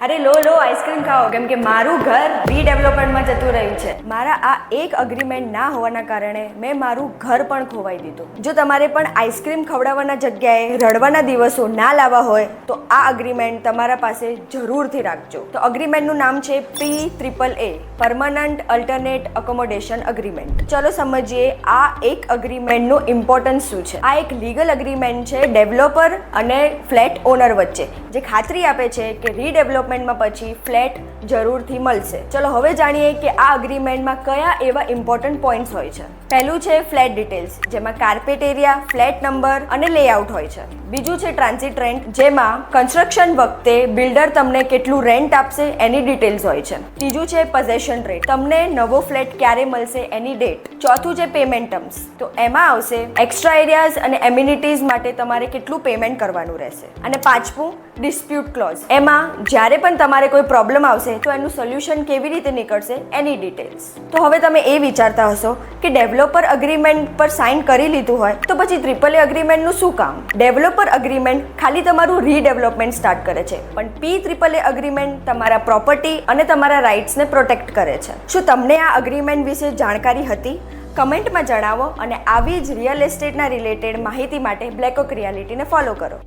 અરે લો આઈસ્ક્રીમ ખાઓ, કેમ કે મારું ઘર રીડેવલપમેન્ટમાં જતું રહ્યું છે. મારા આ એક અગ્રીમેન્ટ ના હોવાના કારણે મેં મારું ઘર પણ ખોવાઈ દીધું. જો તમારે પણ આઈસ્ક્રીમ ખવડાવવાના જગ્યાએ રડવાના દિવસો ના લાવવા હોય તો આ અગ્રીમેન્ટ તમારા પાસે જરૂરથી રાખજો. તો અગ્રીમેન્ટનું નામ છે PAAA, permanent alternate accommodation agreement. ચલો સમજીએ આ એક અગ્રીમેન્ટનું ઇમ્પોર્ટન્સ શું છે. આ એક લીગલ અગ્રીમેન્ટ છે ડેવલપર અને ફ્લેટ ઓનર વચ્ચે, જે ખાતરી આપે છે કે રીડેવલપમેન્ટમાં પછી ફ્લેટ જરૂરથી મળશે. ચલો હવે જાણીએ કે આ અગ્રીમેન્ટમાં કયા એવા ઇમ્પોર્ટન્ટ પોઈન્ટ્સ હોય છે. પહેલું છે ફ્લેટ ડિટેલ્સ, જેમાં કાર્પેટ એરિયા, ફ્લેટ નંબર અને લેઆઉટ હોય છે. બીજું છે ટ્રાન્ઝિટ રેન્ટ, જેમાં કન્સ્ટ્રક્શન વખતે બિલ્ડર તમને કેટલું રેન્ટ આપશે એની ડિટેલ્સ હોય છે. ત્રીજું છે પોઝેશન રેટ, તમને નવો ફ્લેટ ક્યારે મળશે એની ડેટ. ચોથું છે પેમેન્ટ ટર્મ્સ, તો એમાં આવશે એક્સ્ટ્રા એરિયાઝ અને એમ્યુનિટીઝ માટે તમારે કેટલું પેમેન્ટ કરવાનું રહેશે. અને પાંચમું ડિસ્પ્યુટ ક્લોઝ, એમાં જ્યારે પણ તમારે કોઈ પ્રોબ્લેમ આવશે તો એનું સોલ્યુશન કેવી રીતે નીકળશે એની ડિટેલ્સ. તો હવે તમે એ વિચારતા હશો કે ડેવલપર અગ્રીમેન્ટ પર સાઇન કરી લીધું હોય તો પછી AAA અગ્રીમેન્ટનું શું કામ? ડેવલપર અગ્રીમેન્ટ ખાલી તમારું રીડેવલપમેન્ટ સ્ટાર્ટ કરે છે, પણ PAAA અગ્રીમેન્ટ તમારા પ્રોપર્ટી અને તમારા રાઇટ્સને પ્રોટેક્ટ કરે છે. શું તમને આ અગ્રીમેન્ટ વિશે જાણકારી હતી? કમેન્ટમાં જણાવો અને આવી જ રિયલ એસ્ટેટના રિલેટેડ માહિતી માટે બ્લેક ઓક રિયાલિટીને ફોલો કરો.